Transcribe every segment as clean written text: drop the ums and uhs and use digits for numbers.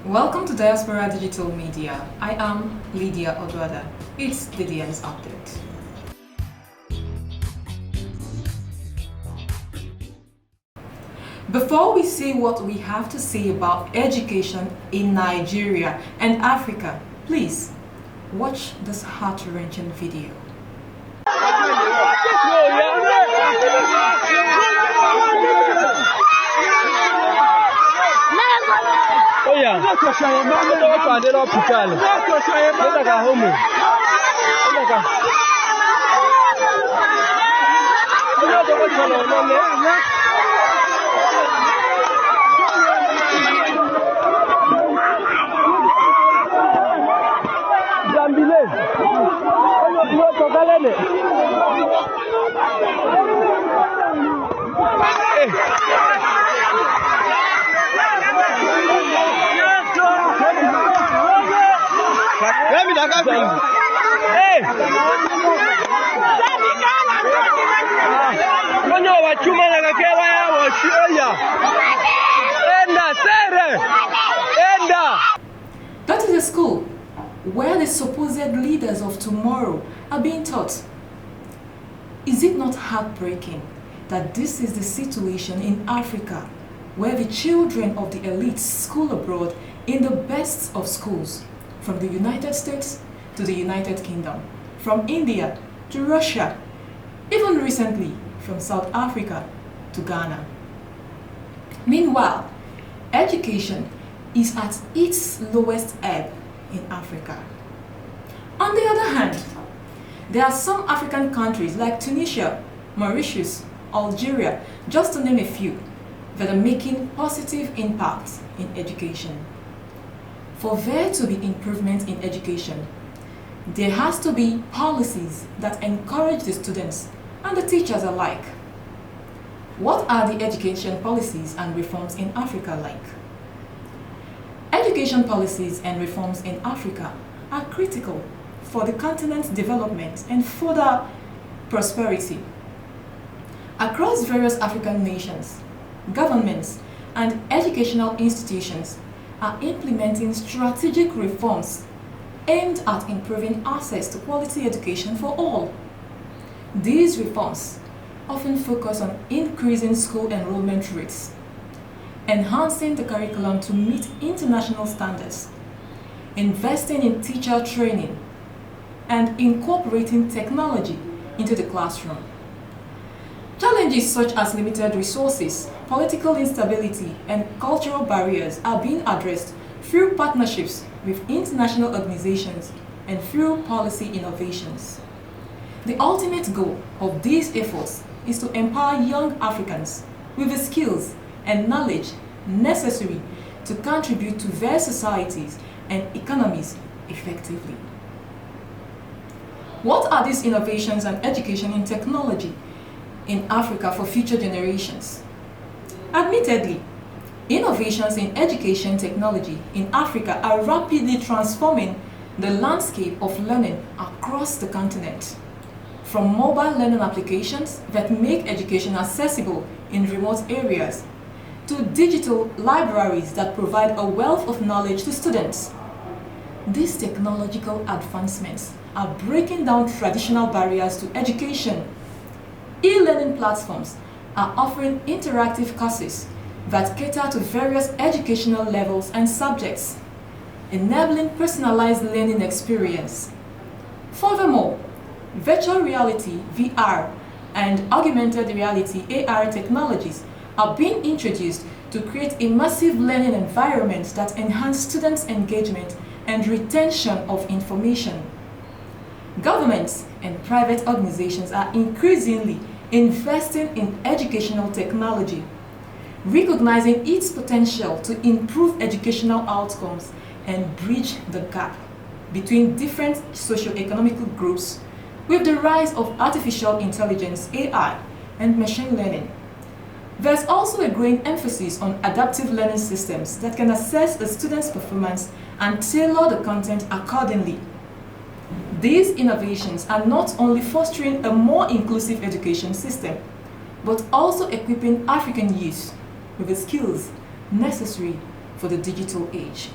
Welcome to Diaspora Digital Media. I am Lydia Odwada. It's DDM's update. Before we see what we have to say about education in Nigeria and Africa, please watch this heart-wrenching video. That is a school where the supposed leaders of tomorrow are being taught. Is it not heartbreaking that this is the situation in Africa, where the children of the elites school abroad in the best of schools, from the United States to the United Kingdom, from India to Russia, even recently from South Africa to Ghana? Meanwhile, education is at its lowest ebb in Africa. On the other hand, there are some African countries like Tunisia, Mauritius, Algeria, just to name a few, that are making positive impacts in education. For there to be improvement in education, there has to be policies that encourage the students and the teachers alike. What are the education policies and reforms in Africa like? Education policies and reforms in Africa are critical for the continent's development and further prosperity. Across various African nations, governments and educational institutions are implementing strategic reforms aimed at improving access to quality education for all. These reforms often focus on increasing school enrollment rates, enhancing the curriculum to meet international standards, investing in teacher training, and incorporating technology into the classroom. Challenges such as limited resources, political instability, and cultural barriers are being addressed through partnerships with international organizations and through policy innovations. The ultimate goal of these efforts is to empower young Africans with the skills and knowledge necessary to contribute to their societies and economies effectively. What are these innovations and education in technology in Africa for future generations? Admittedly, innovations in education technology in Africa are rapidly transforming the landscape of learning across the continent. From mobile learning applications that make education accessible in remote areas, to digital libraries that provide a wealth of knowledge to students. These technological advancements are breaking down traditional barriers to education. E-learning platforms are offering interactive courses that cater to various educational levels and subjects, enabling personalized learning experience. Furthermore, virtual reality (VR) and augmented reality (AR) technologies are being introduced to create immersive learning environments that enhance students' engagement and retention of information. Governments and private organizations are increasingly investing in educational technology, recognizing its potential to improve educational outcomes and bridge the gap between different socio-economic groups with the rise of artificial intelligence (AI) and machine learning. There's also a growing emphasis on adaptive learning systems that can assess a student's performance and tailor the content accordingly. These innovations are not only fostering a more inclusive education system, but also equipping African youth with the skills necessary for the digital age.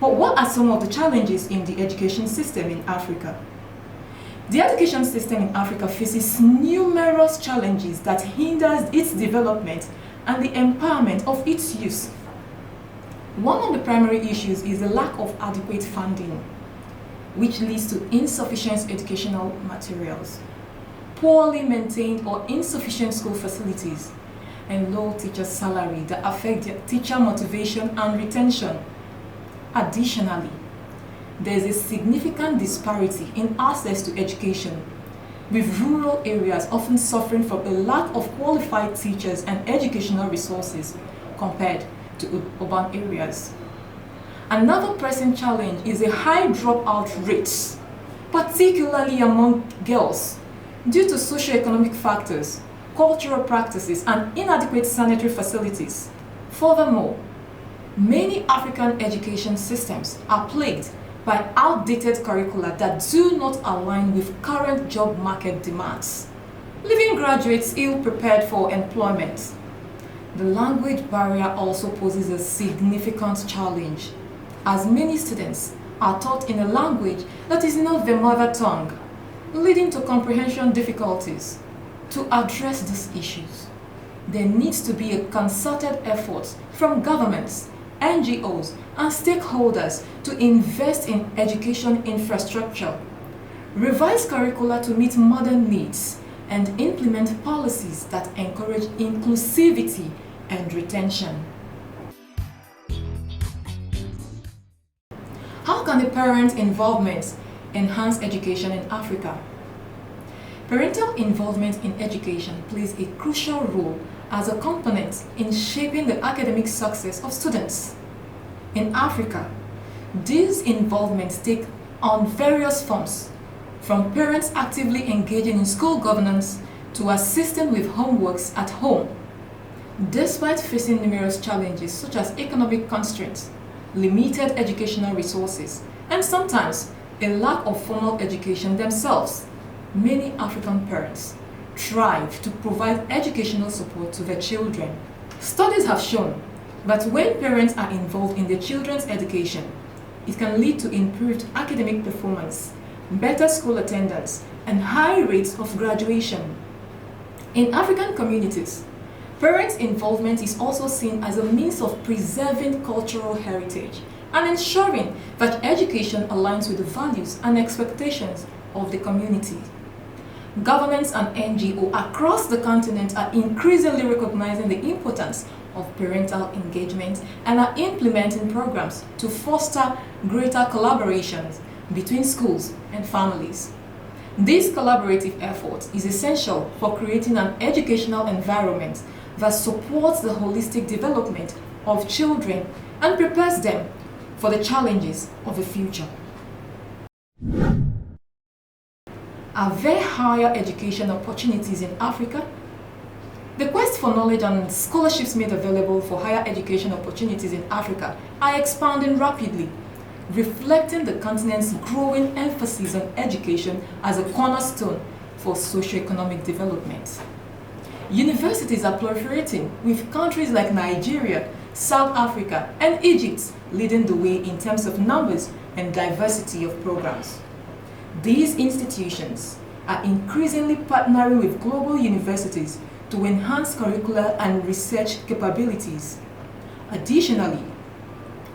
But what are some of the challenges in the education system in Africa? The education system in Africa faces numerous challenges that hinders its development and the empowerment of its youth. One of the primary issues is the lack of adequate funding, which leads to insufficient educational materials, poorly maintained or insufficient school facilities, and low teacher salary that affect their teacher motivation and retention. Additionally, there is a significant disparity in access to education, with rural areas often suffering from a lack of qualified teachers and educational resources compared to urban areas. Another pressing challenge is a high dropout rates, particularly among girls, due to socioeconomic factors, cultural practices, and inadequate sanitary facilities. Furthermore, many African education systems are plagued by outdated curricula that do not align with current job market demands, leaving graduates ill-prepared for employment. The language barrier also poses a significant challenge, as many students are taught in a language that is not their mother tongue, leading to comprehension difficulties. To address these issues, there needs to be a concerted effort from governments, NGOs, and stakeholders to invest in education infrastructure, revise curricula to meet modern needs, and implement policies that encourage inclusivity and retention. How can the parent involvement enhance education in Africa? Parental involvement in education plays a crucial role as a component in shaping the academic success of students. In Africa, these involvements take on various forms, from parents actively engaging in school governance to assisting with homeworks at home. Despite facing numerous challenges such as economic constraints, limited educational resources, and sometimes a lack of formal education themselves, many African parents strive to provide educational support to their children. Studies have shown that when parents are involved in their children's education, it can lead to improved academic performance, better school attendance, and high rates of graduation. In African communities, parents' involvement is also seen as a means of preserving cultural heritage and ensuring that education aligns with the values and expectations of the community. Governments and NGOs across the continent are increasingly recognizing the importance of parental engagement and are implementing programs to foster greater collaborations between schools and families. This collaborative effort is essential for creating an educational environment that supports the holistic development of children and prepares them for the challenges of the future. Are there higher education opportunities in Africa? The quest for knowledge and scholarships made available for higher education opportunities in Africa are expanding rapidly, reflecting the continent's growing emphasis on education as a cornerstone for socio-economic development. Universities are proliferating, with countries like Nigeria, South Africa, and Egypt leading the way in terms of numbers and diversity of programs. These institutions are increasingly partnering with global universities to enhance curricular and research capabilities. Additionally,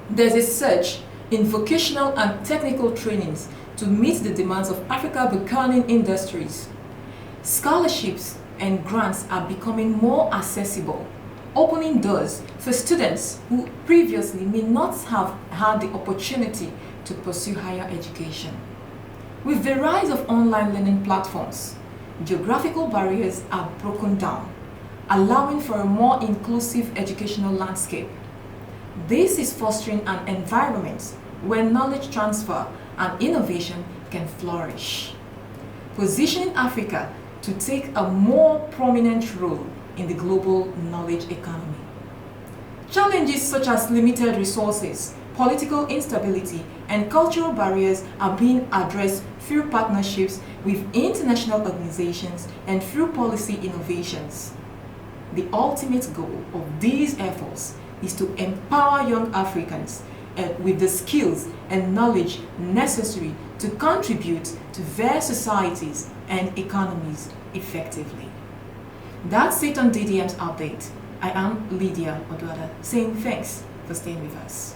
there's a surge in vocational and technical trainings to meet the demands of Africa's beckon industries. Scholarships and grants are becoming more accessible, opening doors for students who previously may not have had the opportunity to pursue higher education. With the rise of online learning platforms, geographical barriers are broken down, allowing for a more inclusive educational landscape. This is fostering an environment where knowledge transfer and innovation can flourish, positioning Africa to take a more prominent role in the global knowledge economy. Challenges such as limited resources, political instability, and cultural barriers are being addressed through partnerships with international organizations and through policy innovations. The ultimate goal of these efforts is to empower young Africans with the skills and knowledge necessary to contribute to their societies and economies effectively. That's it on DDM's update. I am Lydia Oduada, saying thanks for staying with us.